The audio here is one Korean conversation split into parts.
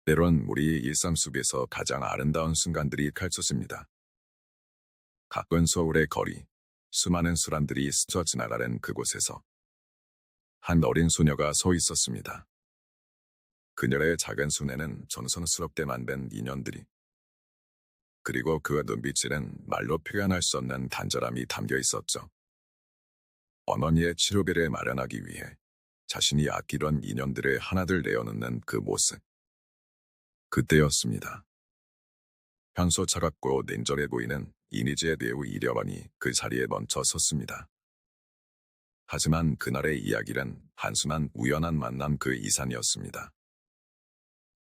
때론 우리 일상 속에서 가장 아름다운 순간들이 펼쳐집니다. 가쁜 서울의 거리, 수많은 사람들이 스쳐 지나가는 그곳에서 한 어린 소녀가 서 있었습니다. 그녀의 작은 손에는 정성스럽게 만든 인연들이, 그리고 그 눈빛에는 말로 표현할 수 없는 단절함이 담겨 있었죠. 어머니의 치료비를 마련하기 위해 자신이 아끼던 인연들을 하나둘 내어놓는 그 모습. 그때였습니다. 평소 차갑고 냉정해 보이는 이니지의 배우 이려원이 그 자리에 멈춰 섰습니다. 하지만 그날의 이야기는 단순한 우연한 만남 그 이상이었습니다.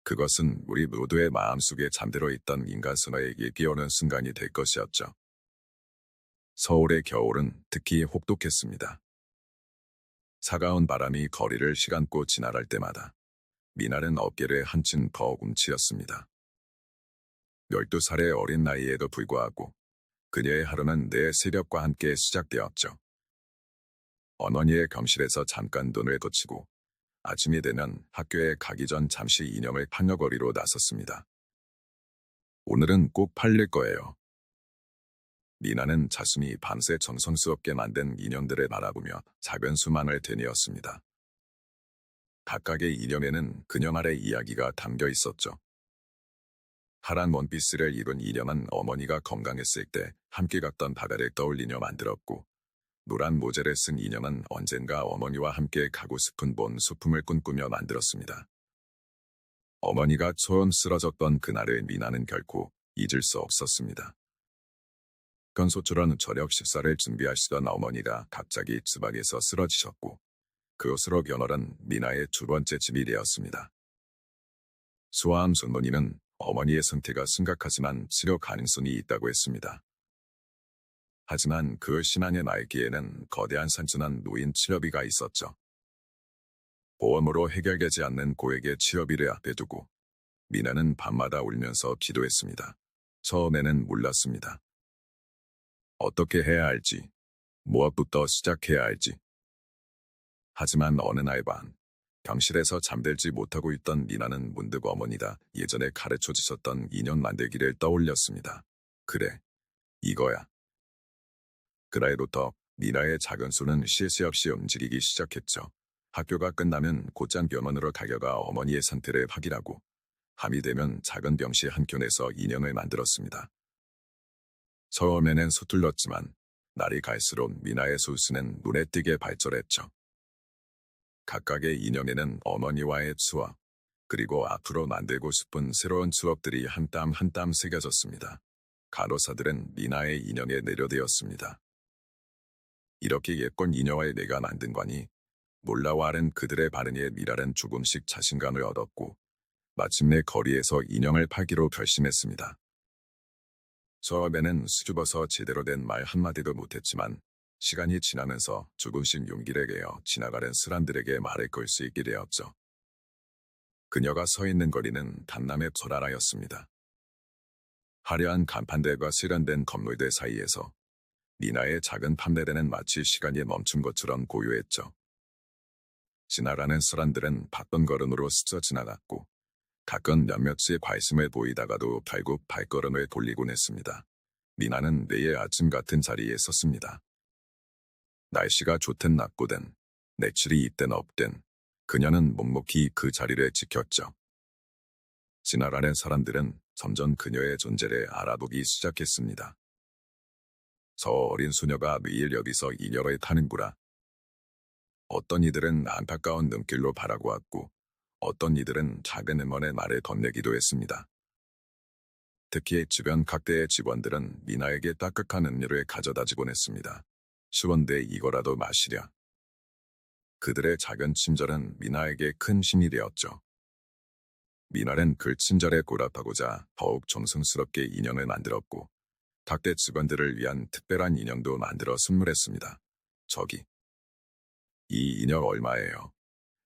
그것은 우리 모두의 마음속에 잠들어 있던 인간선화에게 끼어오는 순간이 될 것이었죠. 서울의 겨울은 특히 혹독했습니다. 차가운 바람이 거리를 시간고 지나갈 때마다 미나는 어깨를 한층 더 움츠렸습니다. 12살의 어린 나이에도 불구하고 그녀의 하루는 내 새벽과 함께 시작되었죠. 어머니의 병실에서 잠깐 눈을 거치고 아침이 되면 학교에 가기 전 잠시 이념을 판여거리로 나섰습니다. 오늘은 꼭 팔릴 거예요. 미나는 자신이 밤새 정성스럽게 만든 인형들을 바라보며 작은 수만을 되뇌었습니다. 각각의 인형에는 그녀만의 이야기가 담겨 있었죠. 파란 원피스를 입은 인형은 어머니가 건강했을 때 함께 갔던 바다를 떠올리며 만들었고, 노란 모자를 쓴 인형은 언젠가 어머니와 함께 가고 싶은 본 소풍을 꿈꾸며 만들었습니다. 어머니가 처음 쓰러졌던 그날을 미나는 결코 잊을 수 없었습니다. 건소처럼 저녁 식사를 준비하시던 어머니가 갑자기 주방에서 쓰러지셨고, 그것으로 변호한 미나의 두 번째 집이 되었습니다. 수아암 전문의는 어머니의 상태가 심각하지만 치료 가능성이 있다고 했습니다. 하지만 그 신앙의 날개에는 거대한 산천한 노인 치료비가 있었죠. 보험으로 해결되지 않는 고액의 치료비를 앞에 두고 미나는 밤마다 울면서 기도했습니다. 처음에는 몰랐습니다. 어떻게 해야 할지, 무엇부터 시작해야 할지. 하지만 어느 날 밤, 병실에서 잠들지 못하고 있던 미나는 문득 어머니가 예전에 가르쳐 주셨던 인형 만들기를 떠올렸습니다. 그래, 이거야. 그날부터 미나의 작은 손은 쉴 새 없이 움직이기 시작했죠. 학교가 끝나면 곧장 병원으로 다가가 어머니의 상태를 확인하고, 밤이 되면 작은 병실 한켠에서 인형을 만들었습니다. 처음에는 서툴렀지만 날이 갈수록 미나의 소수는 눈에 띄게 발전했죠. 각각의 인형에는 어머니와의 추억, 그리고 앞으로 만들고 싶은 새로운 추억들이 한 땀 한 땀 새겨졌습니다. 간호사들은 미나의 인형에 내려되었습니다. 이렇게 예쁜 인형을 내가 만든 거니? 몰라와 하는 그들의 반응에 미라는 조금씩 자신감을 얻었고, 마침내 거리에서 인형을 팔기로 결심했습니다. 처음에는 수줍어서 제대로 된 말 한마디도 못했지만, 시간이 지나면서 조금씩 용기를 내어 지나가는 사람들에게 말을 걸 수 있게 되었죠. 그녀가 서 있는 거리는 단남의 절하라였습니다. 화려한 간판들과 세련된 건물들 사이에서 미나의 작은 판매대는 마치 시간이 멈춘 것처럼 고요했죠. 지나가는 사람들은 바쁜 걸음으로 스쳐 지나갔고, 가끔 몇몇의 관심을 보이다가도 결국 발걸음을 돌리곤 했습니다. 미나는 내일 아침 같은 자리에 섰습니다. 날씨가 좋든 나쁘든, 내출이 있든 없든, 그녀는 묵묵히 그 자리를 지켰죠. 지나가는 사람들은 점점 그녀의 존재를 알아보기 시작했습니다. 저 어린 소녀가 매일 여기서 인형을 타는구나. 어떤 이들은 안타까운 눈길로 바라보았고, 어떤 이들은 작은 응원의 말을 건네기도 했습니다. 특히 주변 각대의 직원들은 미나에게 따뜻한 음료를 가져다 주곤 했습니다. 추운데 이거라도 마시랴. 그들의 작은 친절은 미나에게 큰 힘이 되었죠. 미나는 그 친절에 보답하고자 더욱 정성스럽게 인형을 만들었고, 각대 직원들을 위한 특별한 인형도 만들어 선물했습니다. 저기, 이 인형 얼마예요?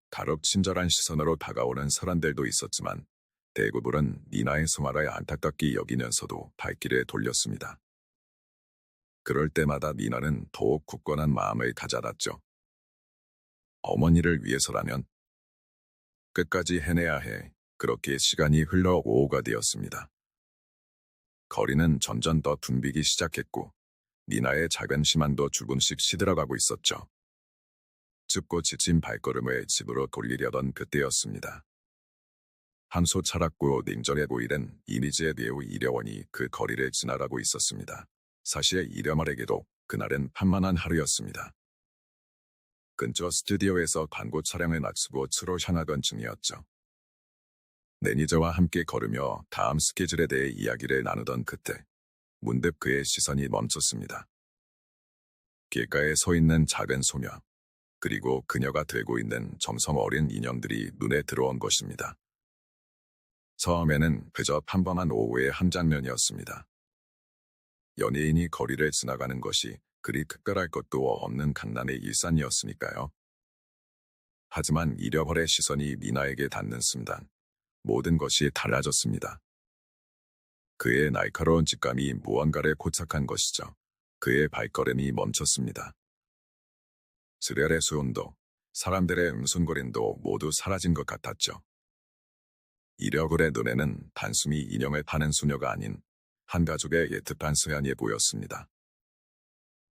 가혹 친절한 시선으로 다가오는 사람들도 있었지만, 대부분은 미나의 생활을 안타깝게 여기면서도 발길을 돌렸습니다. 그럴 때마다 미나는 더욱 굳건한 마음을 가져갔죠. 어머니를 위해서라면 끝까지 해내야 해. 그렇게 시간이 흘러 오후가 되었습니다. 거리는 점점 더 붐비기 시작했고 미나의 작은 시만도 조금씩 시들어가고 있었죠. 춥고 지친 발걸음을 집으로 돌리려던 그때였습니다. 한소 차갑고 냉정해 보이는 이미지의 배우 이려원이 그 거리를 지나가고 있었습니다. 사실 이려원에게도 그날은 판만한 하루였습니다. 근처 스튜디오에서 광고 촬영을 마치고 차로 향하던 중이었죠. 매니저와 함께 걸으며 다음 스케줄에 대해 이야기를 나누던 그때 문득 그의 시선이 멈췄습니다. 길가에 서 있는 작은 소녀, 그리고 그녀가 들고 있는 점성 어린 인형들이 눈에 들어온 것입니다. 처음에는 그저 평범한 오후의 한 장면이었습니다. 연예인이 거리를 지나가는 것이 그리 특별할 것도 없는 간단의 일상이었으니까요. 하지만 이려벌의 시선이 미나에게 닿는 순간 모든 것이 달라졌습니다. 그의 날카로운 직감이 무언가를 포착한 것이죠. 그의 발걸음이 멈췄습니다. 수련의 수온도, 사람들의 음순거림도 모두 사라진 것 같았죠. 이려굴의 눈에는 단순히 인형을 파는 소녀가 아닌 한 가족의 예특한 서연이 보였습니다.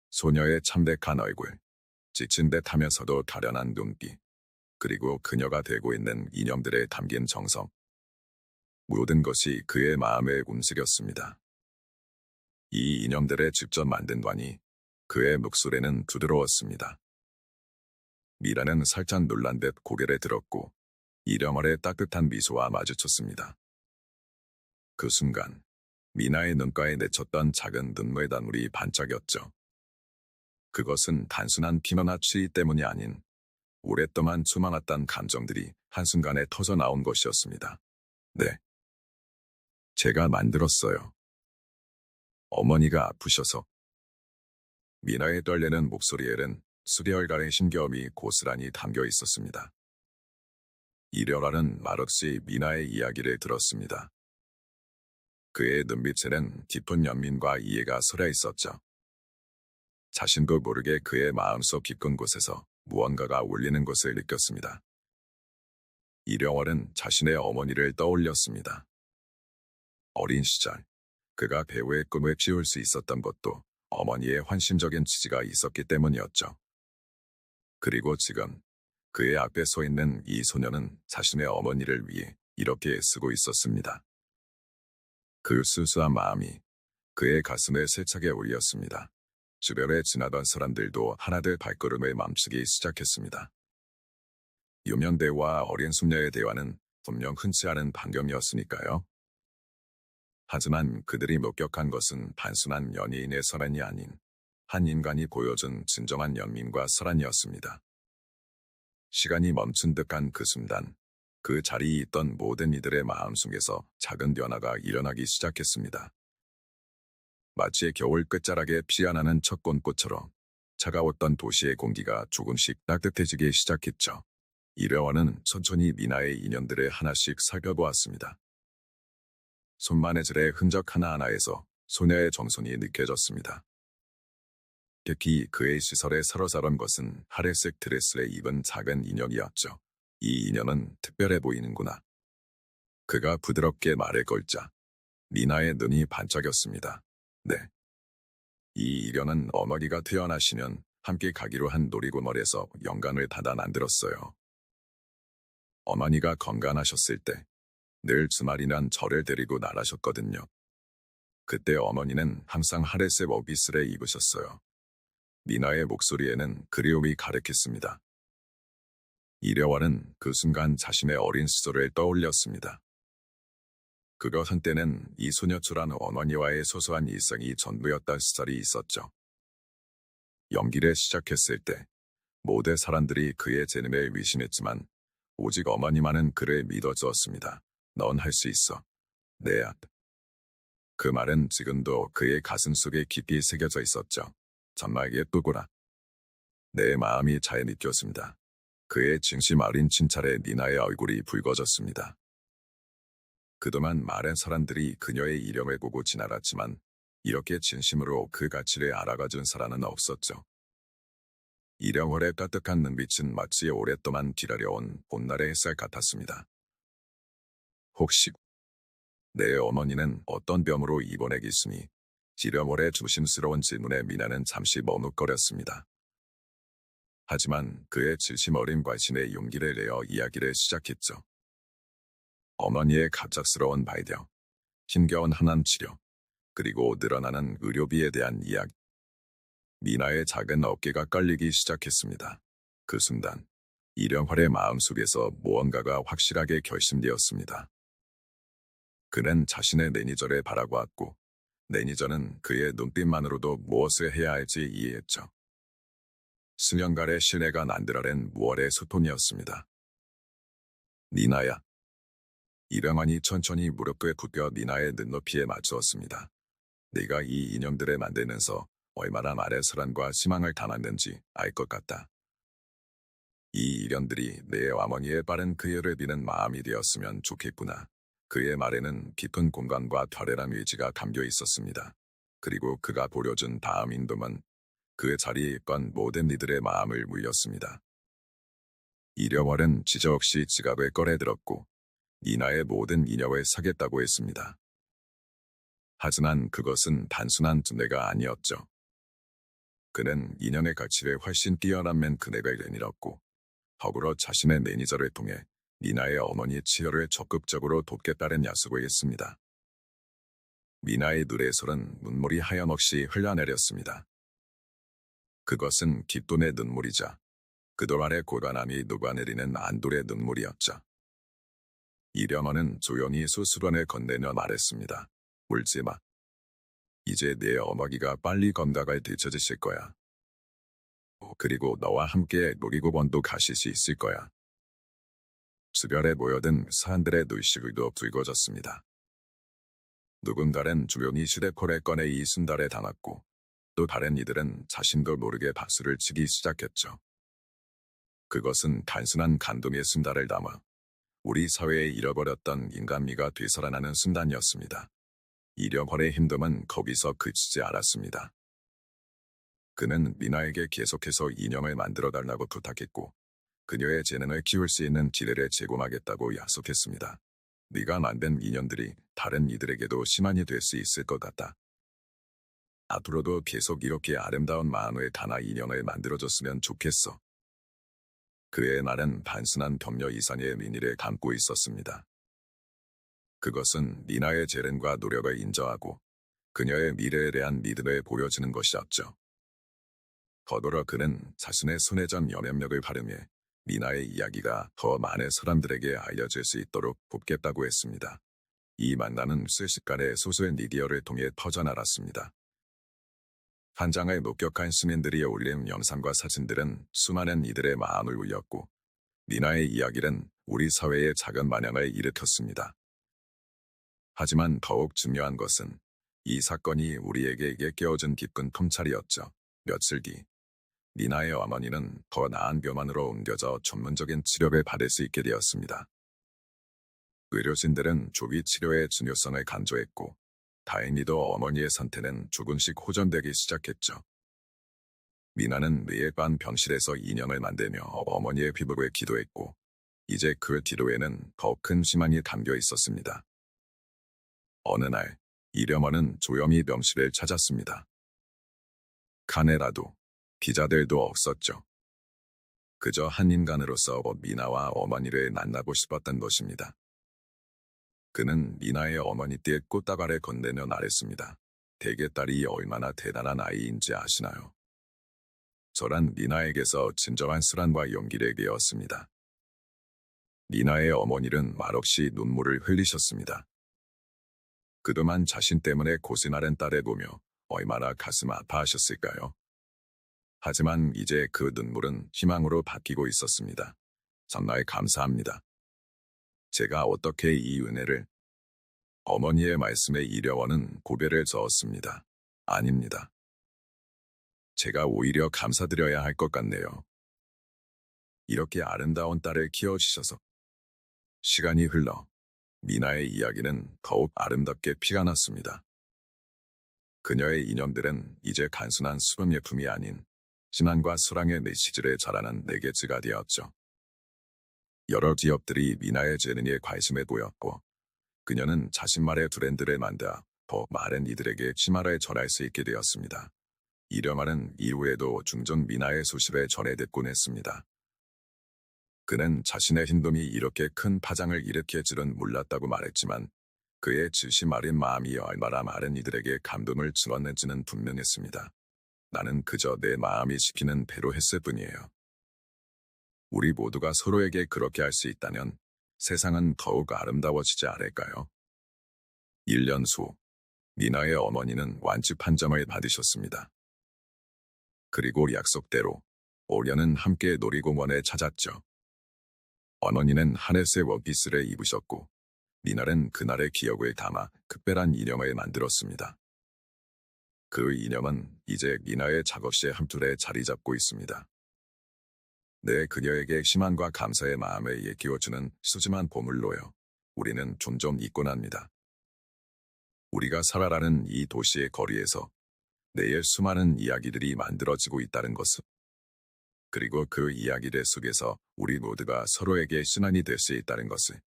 소녀의 참백한 얼굴, 지친 듯 하면서도 다련한 눈빛, 그리고 그녀가 들고 있는 인형들에 담긴 정성. 모든 것이 그의 마음을 움직였습니다. 이 인형들을 직접 만든 관이 그의 목소리는 부드러웠습니다. 미라는 살짝 놀란 듯 고개를 들었고 이려멀의 따뜻한 미소와 마주쳤습니다. 그 순간 미나의 눈가에 맺혔던 작은 눈물 단물이 반짝였죠. 그것은 단순한 피로나 추위 때문이 아닌 오랫동안 숨어놨던 감정들이 한순간에 터져 나온 것이었습니다. 네. 제가 만들었어요. 어머니가 아프셔서. 미나의 떨리는 목소리에는 수리얼간의 힘겨움이 고스란히 담겨 있었습니다. 이려라는 말없이 미나의 이야기를 들었습니다. 그의 눈빛에는 깊은 연민과 이해가 섞여 있었죠. 자신도 모르게 그의 마음속 깊은 곳에서 무언가가 울리는 것을 느꼈습니다. 이려월은 자신의 어머니를 떠올렸습니다. 어린 시절, 그가 배우의 꿈을 키울 수 있었던 것도 어머니의 환심적인 지지가 있었기 때문이었죠. 그리고 지금 그의 앞에 서 있는 이 소녀는 자신의 어머니를 위해 이렇게 애쓰고 있었습니다. 그 수수한 마음이 그의 가슴에 세차게 울렸습니다. 주변에 지나던 사람들도 하나둘 발걸음을 멈추기 시작했습니다. 유명 배우와 어린 숙녀의 대화는 분명 흔치 않은 반경이었으니까요. 하지만 그들이 목격한 것은 단순한 연예인의 사랑이 아닌 한 인간이 보여준 진정한 연민과 사랑이었습니다. 시간이 멈춘 듯한 그 순간, 그 자리에 있던 모든 이들의 마음속에서 작은 변화가 일어나기 시작했습니다. 마치 겨울 끝자락에 피어나는 첫 꽃처럼 차가웠던 도시의 공기가 조금씩 따뜻해지기 시작했죠. 이려원은 천천히 미나의 인연들을 하나씩 살펴보았습니다. 손바느질의 흔적 하나하나에서 소녀의 정성이 느껴졌습니다. 특히 그의 시설에 사로잡은 것은 하늘색 드레스를 입은 작은 인형이었죠. 이 인형은 특별해 보이는구나. 그가 부드럽게 말을 걸자 미나의 눈이 반짝였습니다. 네. 이 인형은 어머니가 태어나시면 함께 가기로 한 놀이공원에서 영감을 받아 만들었어요. 어머니가 건강하셨을 때 늘 주말이면 저를 데리고 나가셨거든요. 그때 어머니는 항상 하늘색 원피스를 입으셨어요. 미나의 목소리에는 그리움이 가득했습니다. 이려원은 그 순간 자신의 어린 시절을 떠올렸습니다. 그것 한때는 이 소녀처럼 어머니와의 소소한 일상이 전부였던 시절이 있었죠. 연기를 시작했을 때 모든 사람들이 그의 재능을 의심했지만 오직 어머니만은 그를 믿어주었습니다. 넌 할 수 있어. 내 앞. 그 말은 지금도 그의 가슴 속에 깊이 새겨져 있었죠. 정말 예쁘구나. 내 마음이 잘 느꼈습니다. 그의 진심 어린 칭찬에 니나의 얼굴이 붉어졌습니다. 그동안 많은 사람들이 그녀의 이름을 보고 지나갔지만 이렇게 진심으로 그 가치를 알아가준 사람은 없었죠. 이령월의 따뜻한 눈빛은 마치 오랫동안 기다려온 봄날의 햇살 같았습니다. 혹시 내 어머니는 어떤 병으로 입원해 계시니? 지렴월의 조심스러운 질문에 미나는 잠시 머뭇거렸습니다. 하지만 그의 질심 어린 과신에 용기를 내어 이야기를 시작했죠. 어머니의 갑작스러운 발병, 힘겨운 항암 치료, 그리고 늘어나는 의료비에 대한 이야기. 미나의 작은 어깨가 깔리기 시작했습니다. 그 순간 이령활의 마음속에서 무언가가 확실하게 결심되었습니다. 그는 자신의 매니저를 바라보았고 매니저는 그의 눈빛만으로도 무엇을 해야 할지 이해했죠. 수년간의 신뢰가 난드러낸 무얼의 소통이었습니다. 니나야. 이령환이 천천히 무릎에 붙여 니나의 눈높이에 맞추었습니다. 네가 이 인형들을 만들면서 얼마나 말의 사랑과 희망을 담았는지 알 것 같다. 이 일련들이 내 어머니의 빠른 그녀를 비는 마음이 되었으면 좋겠구나. 그의 말에는 깊은 공감과 털털한 의지가 담겨 있었습니다. 그리고 그가 보여준 다음 인도만 그 자리에 있던 모든 이들의 마음을 울렸습니다. 이령월은 지저없이 지갑을 꺼내들었고 니나의 모든 인형을 사겠다고 했습니다. 하지만 그것은 단순한 두뇌가 아니었죠. 그는 인형의 가치를 훨씬 뛰어난 맨금액을 내밀었고 더불어 자신의 매니저를 통해 미나의 어머니 치료를 적극적으로 돕겠다는 약속을 했습니다. 미나의 눈에서는 눈물이 하염없이 흘러내렸습니다. 그것은 기쁨의 눈물이자 그동안의 고단함이 녹아내리는 안도의 눈물이었죠. 이령원은 조용히 수술원을 건네며 말했습니다. 울지 마. 이제 내 어머니가 빨리 건강을 되찾으실 거야. 그리고 너와 함께 놀이공원도 가실 수 있을 거야. 주변에 모여든 사람들의 눈시울도 붉어졌습니다. 누군가는 조용히 휴대폰을 꺼내 이 순간에 담았고 또 다른 이들은 자신도 모르게 박수를 치기 시작했죠. 그것은 단순한 감동의 순간을 담아 우리 사회에 잃어버렸던 인간미가 되살아나는 순간이었습니다. 이령헌의 힘듦은 거기서 그치지 않았습니다. 그는 미나에게 계속해서 인형을 만들어달라고 부탁했고 그녀의 재능을 키울 수 있는 기회를 제공하겠다고 약속했습니다. 네가 만든 인형들이 다른 이들에게도 희망이 될 수 있을 것 같다. 앞으로도 계속 이렇게 아름다운 마음의 하나 인형을 만들어줬으면 좋겠어. 그의 말은 단순한 격려 이상의 의미를 담고 있었습니다. 그것은 니나의 재능과 노력을 인정하고 그녀의 미래에 대한 믿음을 보여주는 것이었죠. 더불어 그는 자신의 손에 전 영향력을 활용해 니나의 이야기가 더 많은 사람들에게 알려질 수 있도록 돕겠다고 했습니다. 이 만남은 순식간에 소수의 미디어를 통해 퍼져나갔습니다. 현장을 목격한 시민들이 올린 영상과 사진들은 수많은 이들의 마음을 울렸고 니나의 이야기는 우리 사회의 작은 반향을 일으켰습니다. 하지만 더욱 중요한 것은 이 사건이 우리에게 깨어준 깊은 통찰이었죠. 며칠 뒤 니나의 어머니는 더 나은 병원으로 옮겨져 전문적인 치료를 받을 수 있게 되었습니다. 의료진들은 조기 치료의 중요성을 강조했고 다행히도 어머니의 상태는 조금씩 호전되기 시작했죠. 미나는 매일 밤 병실에서 인형을 만들며 어머니의 피부에 기도했고 이제 그 뒤로에는 더 큰 희망이 담겨 있었습니다. 어느 날 이령원은 조용히 병실을 찾았습니다. 카메라도 기자들도 없었죠. 그저 한 인간으로서 미나와 어머니를 만나고 싶었던 것입니다. 그는 미나의 어머니께 꽃다발을 건네며 말했습니다. 대개 딸이 얼마나 대단한 아이인지 아시나요? 저란 미나에게서 진정한 사랑과 용기를 배웠습니다. 미나의 어머니는 말없이 눈물을 흘리셨습니다. 그동안 자신 때문에 고생하는 딸을 보며 얼마나 가슴 아파하셨을까요? 하지만 이제 그 눈물은 희망으로 바뀌고 있었습니다. 정말 감사합니다. 제가 어떻게 이 은혜를... 어머니의 말씀에 이령원은 고개를 저었습니다. 아닙니다. 제가 오히려 감사드려야 할 것 같네요. 이렇게 아름다운 딸을 키워주셔서. 시간이 흘러 미나의 이야기는 더욱 아름답게 피가 났습니다. 그녀의 인형들은 이제 단순한 수분예품이 아닌 희망과 사랑의 메시지를 자라는 매개체가 되었죠. 여러 기업들이 미나의 재능에 관심을 보였고 그녀는 자신 말의 브랜드를 만들어 더 많은 이들에게 치마를 전할 수 있게 되었습니다. 이렴하는 이후에도 중전 미나의 소식을 전해 듣곤 했습니다. 그는 자신의 행동이 이렇게 큰 파장을 일으킬 줄은 몰랐다고 말했지만 그의 진심 어린 마음이 얼마나 많은 이들에게 감동을 주었는지는 분명했습니다. 나는 그저 내 마음이 시키는 대로 했을 뿐이에요. 우리 모두가 서로에게 그렇게 할 수 있다면 세상은 더욱 아름다워지지 않을까요? 1년 후, 니나의 어머니는 완치 판정을 받으셨습니다. 그리고 약속대로 올여는 함께 놀이공원에 찾았죠. 어머니는 하늘색 원피스를 입으셨고 니나는 그날의 기억을 담아 특별한 인형을 만들었습니다. 그 인형은 이제 니나의 작업실 한툴에 자리 잡고 있습니다. 내 그녀에게 희망과 감사의 마음을 일깨워주는 소중한 보물로요. 우리는 종종 잊곤 합니다. 우리가 살아가는 이 도시의 거리에서 내일 수많은 이야기들이 만들어지고 있다는 것을, 그리고 그 이야기들 속에서 우리 모두가 서로에게 신안이 될 수 있다는 것을,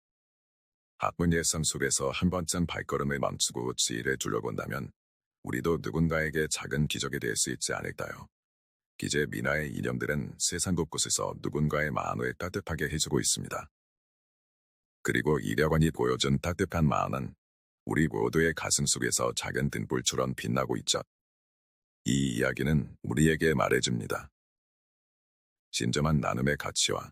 바쁜 일상 속에서 한 번쯤 발걸음을 멈추고 지혜를 둘러본다면 우리도 누군가에게 작은 기적이 될 수 있지 않을까요? 기재 미나의 이념들은 세상 곳곳에서 누군가의 마음을 따뜻하게 해주고 있습니다. 그리고 이력원이 보여준 따뜻한 마음은 우리 모두의 가슴 속에서 작은 등불처럼 빛나고 있죠. 이 이야기는 우리에게 말해줍니다. 진정한 나눔의 가치와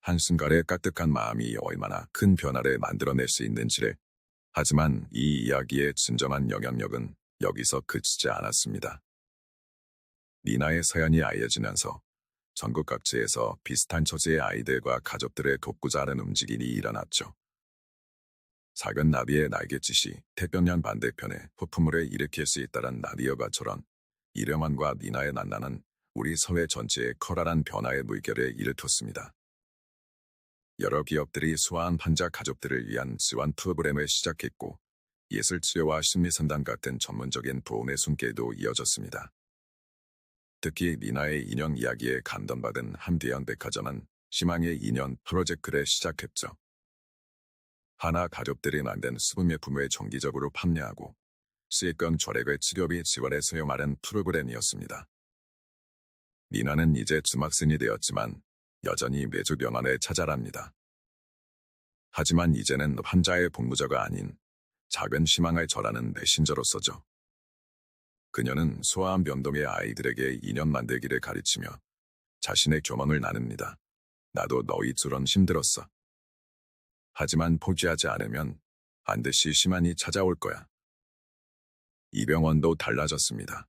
한순간의 까뜩한 마음이 얼마나 큰 변화를 만들어낼 수 있는지를. 하지만 이 이야기의 진정한 영향력은 여기서 그치지 않았습니다. 니나의 사연이 알려지면서 전국 각지에서 비슷한 처지의 아이들과 가족들을 돕고자 하는 움직임이 일어났죠. 작은 나비의 날갯짓이 태평양 반대편에 폭풍우를 일으킬 수 있다는 나비여가처럼 이령환과 니나의 만남은 우리 사회 전체에 커다란 변화의 물결을 일으켰습니다. 여러 기업들이 수아한 환자 가족들을 위한 지원 프로그램을 시작했고 예술치료와 심리상담 같은 전문적인 보험의 손길도 이어졌습니다. 특히 니나의 인형 이야기에 감동받은 한 대형 백화점은 희망의 인형 프로젝트를 시작했죠. 하나 가족들이 만든 수분명품을 정기적으로 판매하고 수익금 절약의 치료비 지원에 사용하는 프로그램이었습니다. 니나는 이제 중학생이 되었지만 여전히 매주 병원에 찾아갑니다. 하지만 이제는 환자의 복무자가 아닌 작은 희망을 전하는 메신저로서죠. 그녀는 소아암 병동의 아이들에게 인형 만들기를 가르치며 자신의 경험을 나눕니다. 나도 너희처럼 힘들었어. 하지만 포기하지 않으면 반드시 희망이 찾아올 거야. 이 병원도 달라졌습니다.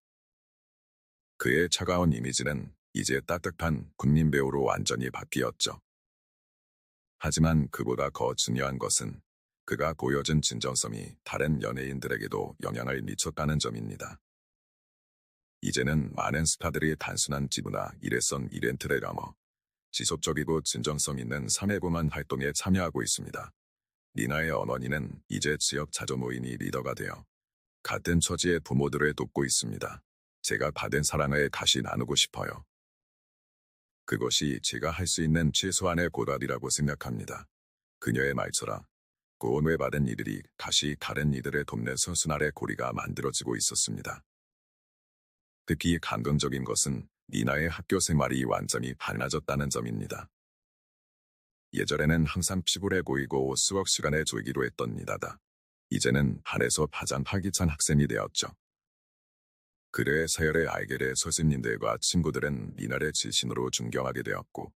그의 차가운 이미지는 이제 따뜻한 국민 배우로 완전히 바뀌었죠. 하지만 그보다 더 중요한 것은 그가 보여준 진정성이 다른 연예인들에게도 영향을 미쳤다는 점입니다. 이제는 많은 스타들이 단순한 지부나 일회성 이벤트를 넘어 지속적이고 진정성 있는 사회공헌 활동에 참여하고 있습니다. 니나의 어머니는 이제 지역 자조모임이 리더가 되어 같은 처지의 부모들을 돕고 있습니다. 제가 받은 사랑을 다시 나누고 싶어요. 그것이 제가 할 수 있는 최소한의 보답이라고 생각합니다. 그녀의 말처럼 구원을 받은 이들이 다시 다른 이들을 돕는 선순환의 고리가 만들어지고 있었습니다. 특히 감동적인 것은 니나의 학교 생활이 완전히 달라졌다는 점입니다. 예전에는 항상 피곤해 보이고 수업 시간에 졸기로 했던 니나다. 이제는 반에서 가장 활기찬 학생이 되었죠. 그녀의 서열을 알게 된 선생님들과 친구들은 니나를 진심으로 존경하게 되었고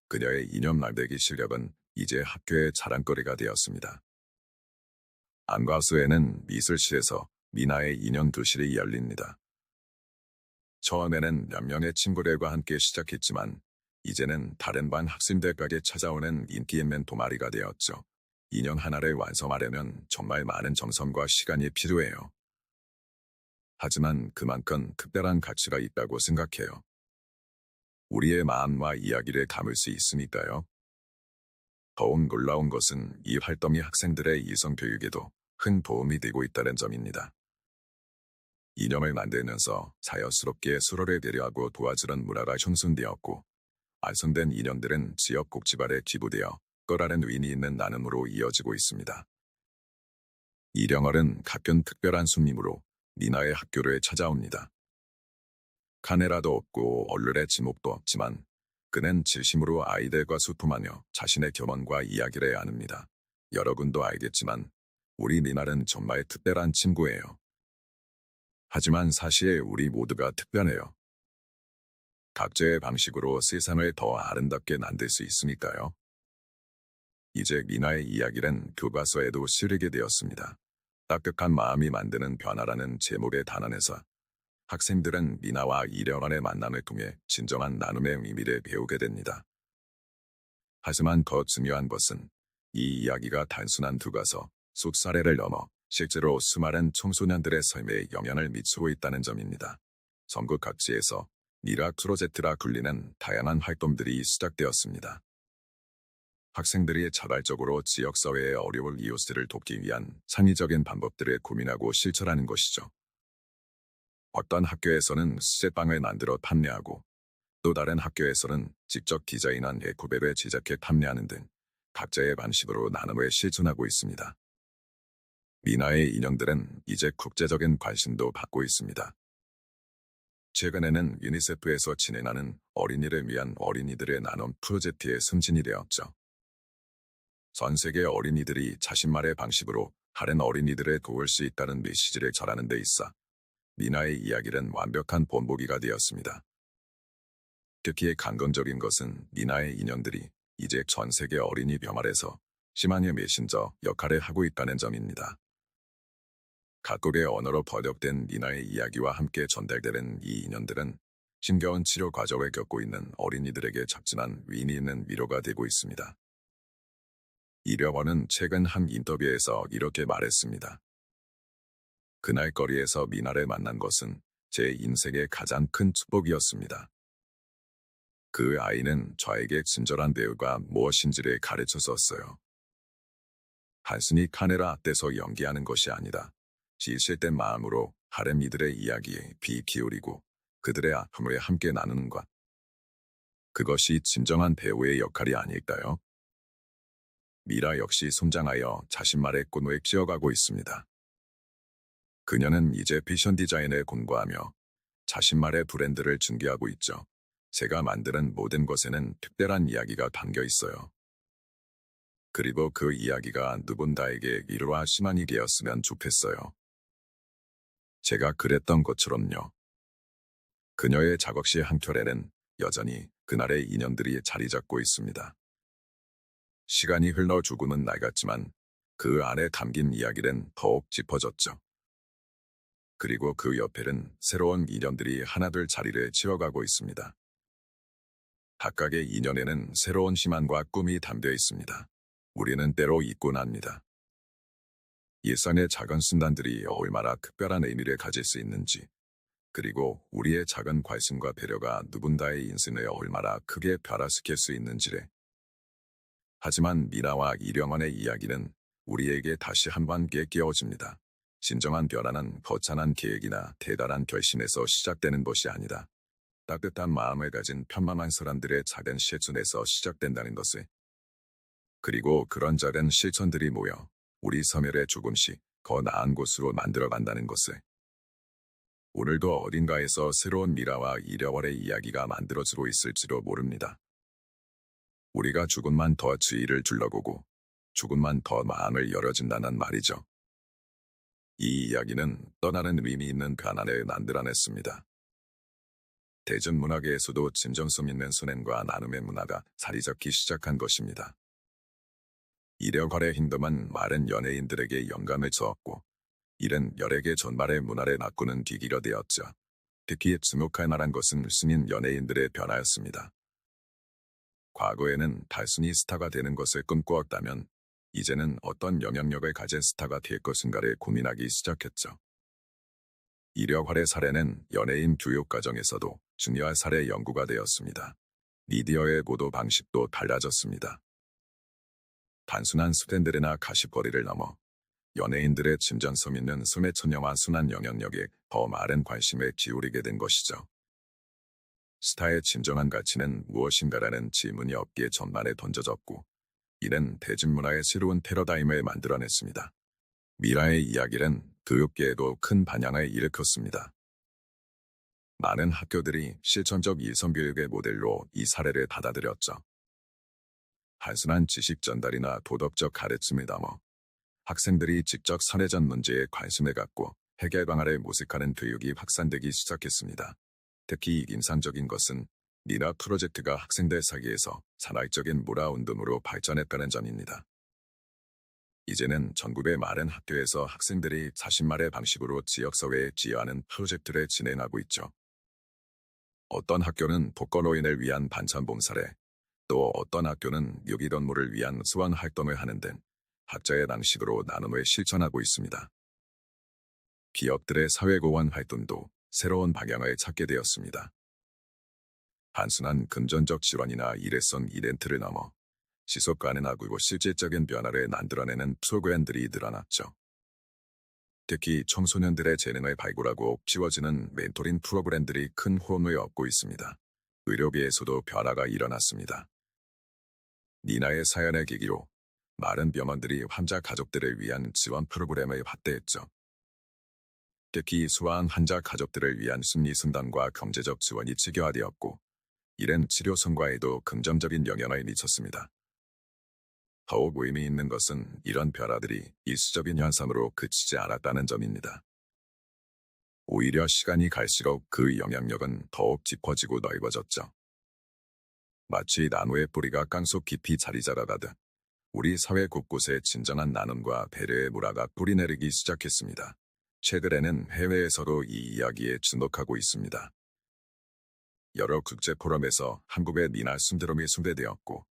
그녀의 인형 만들기 실력은 이제 학교의 자랑거리가 되었습니다. 안과수에는 미술실에서 니나의 인형 교실이 열립니다. 처음에는 몇 명의 친구들과 함께 시작했지만 이제는 다른 반 학생들까지 찾아오는 인기 있는 동아리가 되었죠. 인형 하나를 완성하려면 정말 많은 정성과 시간이 필요해요. 하지만 그만큼 특별한 가치가 있다고 생각해요. 우리의 마음과 이야기를 담을 수 있으니까요. 더욱 놀라운 것은 이 활동이 학생들의 이성 교육에도 큰 도움이 되고 있다는 점입니다. 인형을 만들면서 자연스럽게 서로를 배려하고 도와주는 문화가 형성되었고 완성된 인형들은 지역 복지발에 기부되어 거라는 의미 있는 나눔으로 이어지고 있습니다. 이령얼은 가끔 특별한 손님으로 미나의 학교를 찾아옵니다. 카메라도 없고 얼굴에 지목도 없지만 그는 진심으로 아이들과 소통하며 자신의 경험과 이야기를 나눕니다. 여러분도 알겠지만 우리 미나는 정말 특별한 친구예요. 하지만 사실 우리 모두가 특별해요. 각자의 방식으로 세상을 더 아름답게 만들 수 있으니까요. 이제 미나의 이야기는 교과서에도 실리게 되었습니다. 따뜻한 마음이 만드는 변화라는 제목의 단원에서 학생들은 미나와 이령원의 만남을 통해 진정한 나눔의 의미를 배우게 됩니다. 하지만 더 중요한 것은 이 이야기가 단순한 교과서 속 사례를 넘어 실제로 수많은 청소년들의 삶에 영향을 미치고 있다는 점입니다. 전국 각지에서 미라 프로젝트라 불리는 다양한 활동들이 시작되었습니다. 학생들이 자발적으로 지역사회의 어려운 이웃들을 돕기 위한 창의적인 방법들을 고민하고 실천하는 것이죠. 어떤 학교에서는 수제빵을 만들어 판매하고 또 다른 학교에서는 직접 디자인한 에코백을 제작해 판매하는 등 각자의 방식으로 나눔을 실천하고 있습니다. 미나의 인형들은 이제 국제적인 관심도 받고 있습니다. 최근에는 유니세프에서 진행하는 어린이를 위한 어린이들의 나눔 프로젝트의 승진이 되었죠. 전 세계 어린이들이 자신만의 방식으로 다른 어린이들을 도울 수 있다는 메시지를 전하는 데 있어 미나의 이야기는 완벽한 본보기가 되었습니다. 특히 감동적인 것은 미나의 인형들이 이제 전 세계 어린이 병원에서 시마니아 메신저 역할을 하고 있다는 점입니다. 각국의 언어로 번역된 미나의 이야기와 함께 전달되는 이 인형들은 힘겨운 치료 과정을 겪고 있는 어린이들에게 작지만 의미 있는 위로가 되고 있습니다. 이령원은 최근 한 인터뷰에서 이렇게 말했습니다. 그날 거리에서 미나를 만난 것은 제 인생의 가장 큰 축복이었습니다. 그 아이는 저에게 친절한 배우가 무엇인지를 가르쳐 줬어요. 단순히 카메라 앞에서 연기하는 것이 아니다. 지실된 마음으로 다른 이들의 이야기에 귀 기울이고 그들의 아픔을 함께 나누는 것. 그것이 진정한 배우의 역할이 아닐까요? 미라 역시 성장하여 자신만의 꿈을 키워가고 있습니다. 그녀는 이제 패션 디자인을 공부하며 자신만의 브랜드를 준비하고 있죠. 제가 만드는 모든 것에는 특별한 이야기가 담겨 있어요. 그리고 그 이야기가 누군가에게 위로와 희망이 되었으면 좋겠어요. 제가 그랬던 것처럼요. 그녀의 작업실 한켠에는 여전히 그날의 인연들이 자리 잡고 있습니다. 시간이 흘러 조금은 낡았지만 그 안에 담긴 이야기는 더욱 짚어졌죠. 그리고 그 옆에는 새로운 인연들이 하나둘 자리를 채워가고 있습니다. 각각의 인연에는 새로운 희망과 꿈이 담겨 있습니다. 우리는 때로 잊곤 합니다. 일상의 작은 순간들이 얼마나 특별한 의미를 가질 수 있는지, 그리고 우리의 작은 관심과 배려가 누군가의 인생을 얼마나 크게 변화시킬 수 있는지를. 하지만 미나와 이령원의 이야기는 우리에게 다시 한번 깨어집니다. 진정한 변화는 거창한 계획이나 대단한 결심에서 시작되는 것이 아니다. 따뜻한 마음을 가진 편만한 사람들의 작은 실천에서 시작된다는 것을. 그리고 그런 작은 실천들이 모여 우리 섬을 조금씩 더 나은 곳으로 만들어간다는 것을. 오늘도 어딘가에서 새로운 미라와 이령원의 이야기가 만들어지고 있을지도 모릅니다. 우리가 조금만 더 주의를 둘러보고 조금만 더 마음을 열어준다는 말이죠. 이 이야기는 떠나는 의미 있는 변화를 만들어냈습니다. 대중문화계에서도 진정성 있는 순환과 나눔의 문화가 자리 잡기 시작한 것입니다. 이령원의 행동은 많은 연예인들에게 영감을 주었고 이는 여러 개 전반의 문화를 바꾸는 계기가 되었죠. 특히 주목할 만한 것은 신인 연예인들의 변화였습니다. 과거에는 단순히 스타가 되는 것을 꿈꾸었다면 이제는 어떤 영향력을 가진 스타가 될 것인가를 고민하기 시작했죠. 이령원의 사례는 연예인 교육 과정에서도 중요한 사례 연구가 되었습니다. 미디어의 보도 방식도 달라졌습니다. 단순한 스탠드나 가십거리를 넘어 연예인들의 진정성 있는 소매천영화 순환 영향력에 더 많은 관심을 기울이게 된 것이죠. 스타의 진정한 가치는 무엇인가라는 질문이 업계 전반에 던져졌고 이는 대중문화의 새로운 패러다임을 만들어냈습니다. 미라의 이야기는 교육계에도 큰 반향을 일으켰습니다. 많은 학교들이 실천적 일성교육의 모델로 이 사례를 받아들였죠. 단순한 지식 전달이나 도덕적 가르침을 넘어 학생들이 직접 사회적 문제에 관심을 갖고 해결 방안을 모색하는 교육이 확산되기 시작했습니다. 특히 인상적인 것은 미라 프로젝트가 학생들 사이에서 산학적인 문화운동으로 발전했다는 점입니다. 이제는 전국의 많은 학교에서 학생들이 자신만의 방식으로 지역사회에 기여하는 프로젝트를 진행하고 있죠. 어떤 학교는 독거노인을 위한 반찬 봉사를, 또 어떤 학교는 유기동물을 위한 수원 활동을 하는 등 각자의 방식으로 나눔을 실천하고 있습니다. 기업들의 사회공헌 활동도 새로운 방향을 찾게 되었습니다. 단순한 금전적 지원이나 일회성 이벤트를 넘어 지속 가능하고 실질적인 변화를 만들어내는 프로그램들이 늘어났죠. 특히 청소년들의 재능을 발굴하고 키워지는 멘토링 프로그램들이 큰 호응을 얻고 있습니다. 의료계에서도 변화가 일어났습니다. 니나의 사연을 계기로 많은 병원들이 환자 가족들을 위한 지원 프로그램을 확대했죠. 특히 수아한 환자 가족들을 위한 심리 상담과 경제적 지원이 체계화되었고, 이런 치료 성과에도 긍정적인 영향을 미쳤습니다. 더욱 의미 있는 것은 이런 변화들이 일시적인 현상으로 그치지 않았다는 점입니다. 오히려 시간이 갈수록 그 영향력은 더욱 짙어지고 넓어졌죠. 마치 나무의 뿌리가 땅속 깊이 자리 잡아가듯 우리 사회 곳곳에 진정한 나눔과 배려의 문화가 뿌리내리기 시작했습니다. 최근에는 해외에서도 이 이야기에 주목하고 있습니다. 여러 국제 포럼에서 한국의 니나 신드롬이 숭배되었고,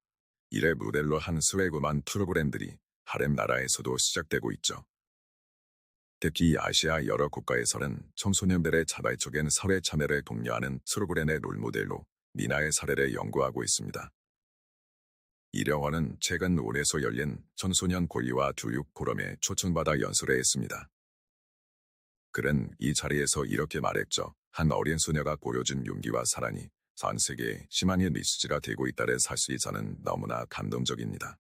이를 모델로 한 수혜구만 프로그램들이 다른 나라에서도 시작되고 있죠. 특히 아시아 여러 국가에서는 청소년들의 자발적인 사회 참여를 독려하는 프로그램의 롤모델로 니나의 사례를 연구하고 있습니다. 이령원은 최근 올해서 열린 청소년 고리와 교육 포럼에 초청받아 연설을 했습니다. 그는 이 자리에서 이렇게 말했죠. 한 어린 소녀가 보여준 용기와 사랑이 전 세계에 희망의 메시지가 되고 있다는 사실이 저는 너무나 감동적입니다.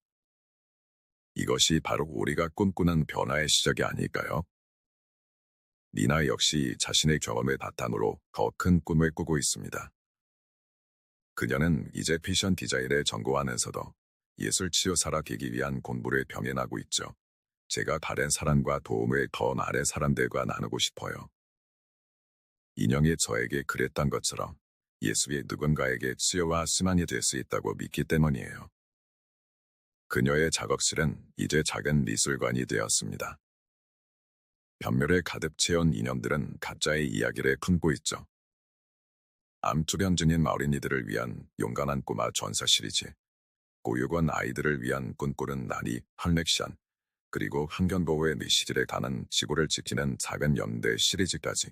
이것이 바로 우리가 꿈꾸는 변화의 시작이 아닐까요? 니나 역시 자신의 경험을 바탕으로 더 큰 꿈을 꾸고 있습니다. 그녀는 이제 패션 디자인을 전공하면서도 예술 치유사가 되기 위한 공부를 병행하고 있죠. 제가 다른 사람과 도움을 더 많은 사람들과 나누고 싶어요. 인형이 저에게 그랬던 것처럼 예술이 누군가에게 치유와 희망이 될 수 있다고 믿기 때문이에요. 그녀의 작업실은 이제 작은 미술관이 되었습니다. 벽면에 가득 채운 인형들은 각자의 이야기를 품고 있죠. 암투병 중인 어린이들을 위한 용감한 꼬마 전사 시리즈, 고육원 아이들을 위한 꿈꾸는 나니 컬렉션, 그리고 환경보호의 메시지를 담은 지구를 지키는 작은 연대 시리즈까지.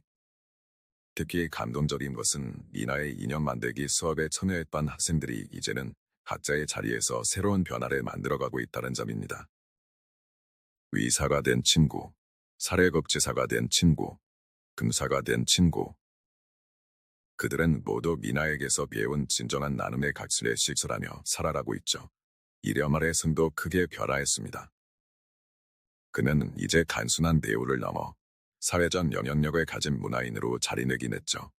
특히 감동적인 것은 니나의 인형 만들기 수업에 참여했던 학생들이 이제는 각자의 자리에서 새로운 변화를 만들어가고 있다는 점입니다. 의사가 된 친구, 사회복지사가 된 친구, 금사가 된 친구. 그들은 모두 니나에게서 배운 진정한 나눔의 가치를 실천하며 살아가고 있죠. 이렴알의 승도 크게 변화했습니다. 그는 이제 단순한 배우를 넘어 사회적 영향력을 가진 문화인으로 자리매김했죠.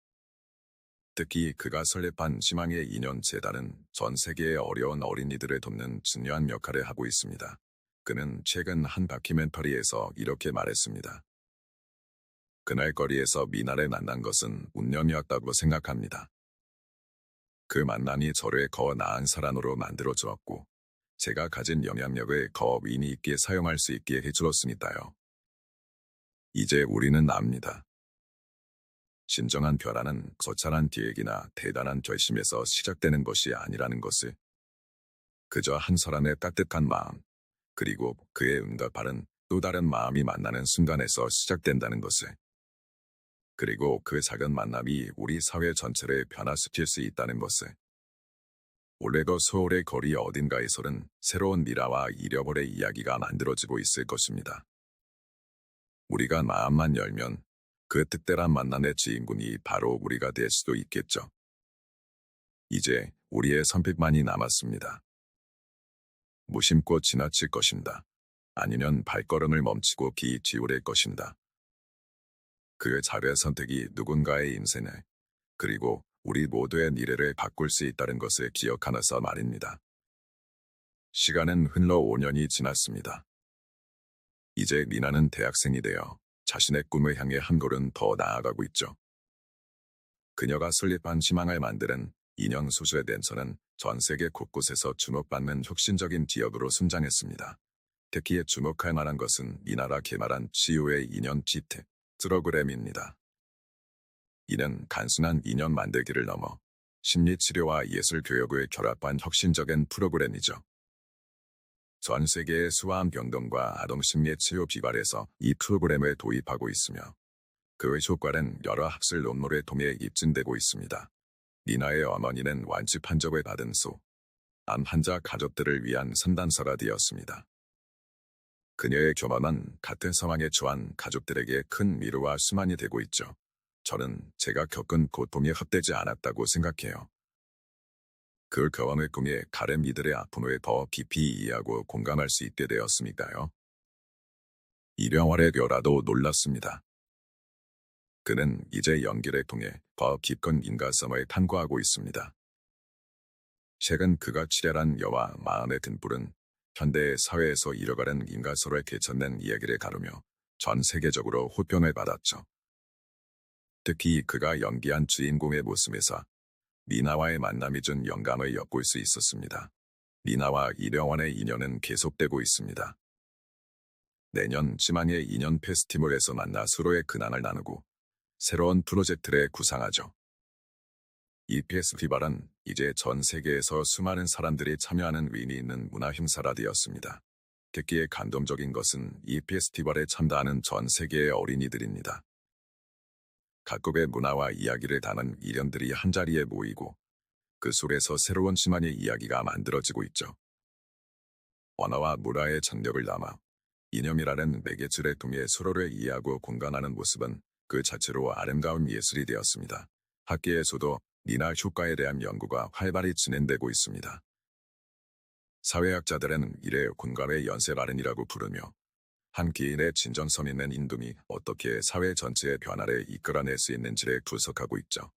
특히 그가 설립한 희망의 인형 재단은 전 세계의 어려운 어린이들을 돕는 중요한 역할을 하고 있습니다. 그는 최근 한 다큐멘터리에서 이렇게 말했습니다. 그날 거리에서 미나를 만난 것은 운명이었다고 생각합니다. 그 만남이 저를 더 나은 사람으로 만들어 주었고, 제가 가진 영향력을 더 의미 있게 사용할 수 있게 해주었으니까요. 이제 우리는 압니다. 진정한 변화는 거창한 계획이나 대단한 결심에서 시작되는 것이 아니라는 것을. 그저 한 사람의 따뜻한 마음, 그리고 그의 응답하는 또 다른 마음이 만나는 순간에서 시작된다는 것을. 그리고 그 작은 만남이 우리 사회 전체를 변화시킬 수 있다는 것을. 올해도 서울의 거리 어딘가에서는 새로운 미라와 잃어버린 이야기가 만들어지고 있을 것입니다. 우리가 마음만 열면 그 특별한 만남의 주인공이 바로 우리가 될 수도 있겠죠. 이제 우리의 선택만이 남았습니다. 무심코 지나칠 것입니다. 아니면 발걸음을 멈추고 비지우릴 것인가. 그의 자료의 선택이 누군가의 인생을, 그리고 우리 모두의 미래를 바꿀 수 있다는 것을 기억하면서 말입니다. 시간은 흘러 5년이 지났습니다. 이제 미나는 대학생이 되어 자신의 꿈을 향해 한 걸음 더 나아가고 있죠. 그녀가 설립한 희망을 만드는 인형 수수에 대해서는 전 세계 곳곳에서 주목받는 혁신적인 기업으로 성장했습니다. 특히 주목할 만한 것은 미나가 개발한 치유의 인형 지트 프로그램입니다. 이는 단순한 인형 만들기를 넘어 심리치료와 예술 교육을 결합한 혁신적인 프로그램이죠. 전 세계의 수아암 병동과 아동 심리치료 비발에서 이 프로그램을 도입하고 있으며 그의 효과는 여러 학술 논문을 통해 입증되고 있습니다. 미나의 어머니는 완치 판정을 받은 암 환자 가족들을 위한 상담사가 되었습니다. 그녀의 경험은 같은 상황에 처한 가족들에게 큰 위로와 수만이 되고 있죠. 저는 제가 겪은 고통이 헛되지 않았다고 생각해요. 그 경험을 통해 다른 이들의 아픔을 더 깊이 이해하고 공감할 수 있게 되었으니까요. 이병헌의 벼라도 놀랐습니다. 그는 이제 연기를 통해 더 깊은 인간성을 탐구하고 있습니다. 최근 그가 출연한 영화 마음의 등불은 현대 사회에서 이뤄가는 인간성을 개천낸 이야기를 다루며 전 세계적으로 호평을 받았죠. 특히 그가 연기한 주인공의 모습에서 미나와의 만남이 준 영감을 엿볼 수 있었습니다. 미나와 이병헌의 인연은 계속되고 있습니다. 내년 지망의 인연 페스티벌에서 만나 서로의 근황을 나누고 새로운 프로젝트를 구상하죠. 이 페스티벌은 이제 전 세계에서 수많은 사람들이 참여하는 의미 있는 문화 행사가 되었습니다. 특히 감동적인 것은 이 페스티벌에 참가하는 전 세계의 어린이들입니다. 각국의 문화와 이야기를 담은 일련들이 한자리에 모이고 그 속에서 새로운 희망의 이야기가 만들어지고 있죠. 언어와 문화의 장벽을 넘어 이념이라는 매개체를 통해 서로를 이해하고 공감하는 모습은 그 자체로 아름다운 예술이 되었습니다. 학계에서도 미나 효과에 대한 연구가 활발히 진행되고 있습니다. 사회학자들은 이를 공감의 연쇄발현이라고 부르며 한 개인의 진정성 있는 인dum이 어떻게 사회 전체의 변화를 이끌어낼 수 있는지를 분석하고 있죠.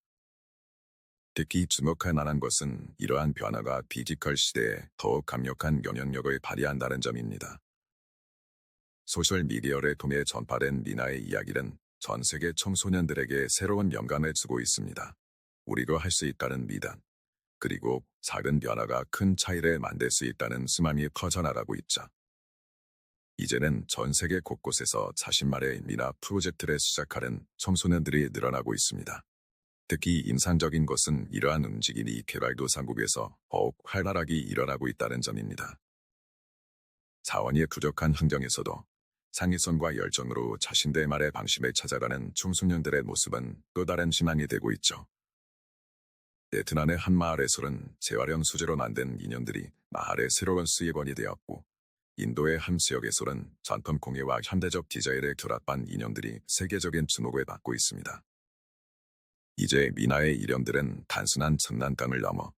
특히 주목할 만한 것은 이러한 변화가 디지털 시대에 더욱 강력한 영향력을 발휘한다는 점입니다. 소셜미디어를 통해 전파된 미나의 이야기는 전 세계 청소년들에게 새로운 영감을 주고 있습니다. 우리가 할 수 있다는 믿음, 그리고 작은 변화가 큰 차이를 만들 수 있다는 희망이 퍼져나가고 있죠. 이제는 전 세계 곳곳에서 자신만의 미나 프로젝트를 시작하는 청소년들이 늘어나고 있습니다. 특히 인상적인 것은 이러한 움직임이 개발도상국에서 더욱 활발하게 일어나고 있다는 점입니다. 자원이 부족한 환경에서도 창의성과 열정으로 자신들 말의 방식을 찾아가는 청소년들의 모습은 또 다른 희망이 되고 있죠. 베트남의 한 마을에서는 재활용 소재로 만든 인형들이 마을의 새로운 수입원이 되었고, 인도의 한 지역에서는 전통 공예와 현대적 디자인을 결합한 인형들이 세계적인 주목을 받고 있습니다. 이제 미나의 이름들은 단순한 장난감을 넘어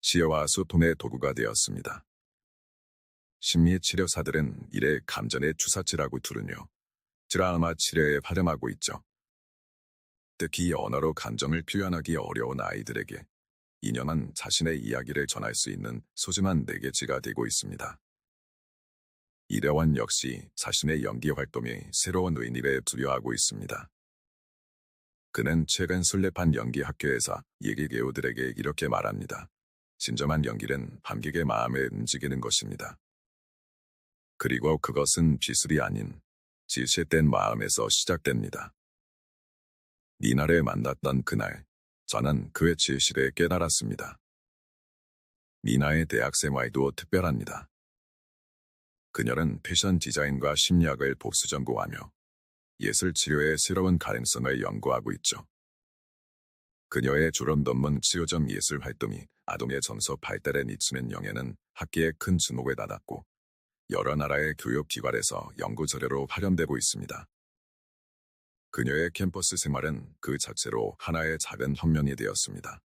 시여와 소통의 도구가 되었습니다. 심리치료사들은 이를 감정의 주사치라고 부르며 트라우마 치료에 활용하고 있죠. 특히 언어로 감정을 표현하기 어려운 아이들에게 인형은 자신의 이야기를 전할 수 있는 소중한 매개체가 되고 있습니다. 이병헌 역시 자신의 연기 활동에 새로운 의미를 부여하고 있습니다. 그는 최근 설립한 연기 학교에서 예기 배우들에게 이렇게 말합니다. 진정한 연기는 관객의 마음을 움직이는 것입니다. 그리고 그것은 기술이 아닌 지시된 마음에서 시작됩니다. 미나를 만났던 그날, 저는 그의 지시를 깨달았습니다. 미나의 대학생활도 특별합니다. 그녀는 패션 디자인과 심리학을 복수 전공하며 예술 치료의 새로운 가능성을 연구하고 있죠. 그녀의 졸업 논문 치료점 예술 활동이 아동의 점수 발달에 미치는 영향은 학계에 큰 주목을 받았고 여러 나라의 교육기관에서 연구 자료로 활용되고 있습니다. 그녀의 캠퍼스 생활은 그 자체로 하나의 작은 혁명이 되었습니다.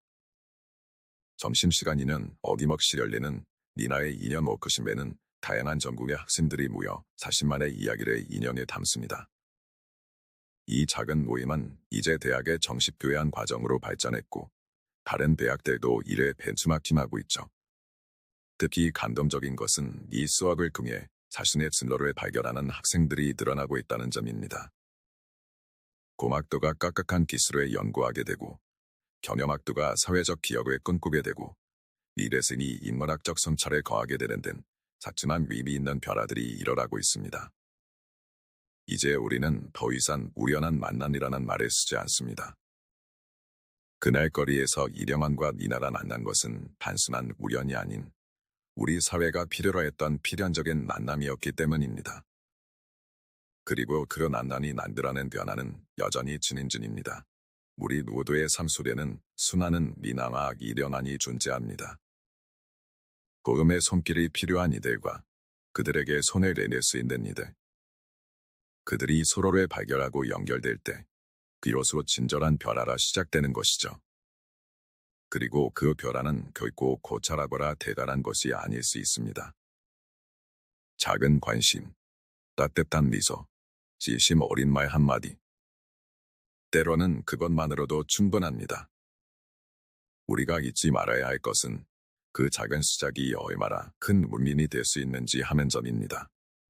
점심시간이면 어김없이 열리는 미나의 2년 워크숍에는 다양한 전국의 학생들이 모여 자신만의 이야기를 인형에 담습니다. 이 작은 모임은 이제 대학의 정식 교양 과정으로 발전했고 다른 대학들도 이를 벤치마킹하고 있죠. 특히 감동적인 것은 이 수업을 통해 자신의 진로를 발견하는 학생들이 늘어나고 있다는 점입니다. 공학도가 깍깍한 기술을 연구하게 되고 경영학도가 사회적 기억을 꿈꾸게 되고 미래생이 인문학적 성찰을 거하게 되는 등 작지만 의미 있는 변화들이 일어나고 있습니다. 이제 우리는 더 이상 우연한 만남이라는 말을 쓰지 않습니다. 그날 거리에서 이령환과 니나가 만난 것은 단순한 우연이 아닌 우리 사회가 필요로 했던 필연적인 만남이었기 때문입니다. 그리고 그 만남이 만들어낸 변화는 여전히 진행 중입니다. 우리 모두의 삶 속에는 수많은 니나와 이령환이 존재합니다. 복음의 손길이 필요한 이들과 그들에게 손을 내밀 수 있는 이들. 그들이 서로를 발견하고 연결될 때 비로소 진정한 변화가 시작되는 것이죠. 그리고 그 변화는 결코 고찰하거나 대단한 것이 아닐 수 있습니다. 작은 관심, 따뜻한 미소, 진심 어린 말 한마디. 때로는 그것만으로도 충분합니다. 우리가 잊지 말아야 할 것은 그 작은 시작이 얼마나 큰 문민이 될 수 있는지 하는 점입니다.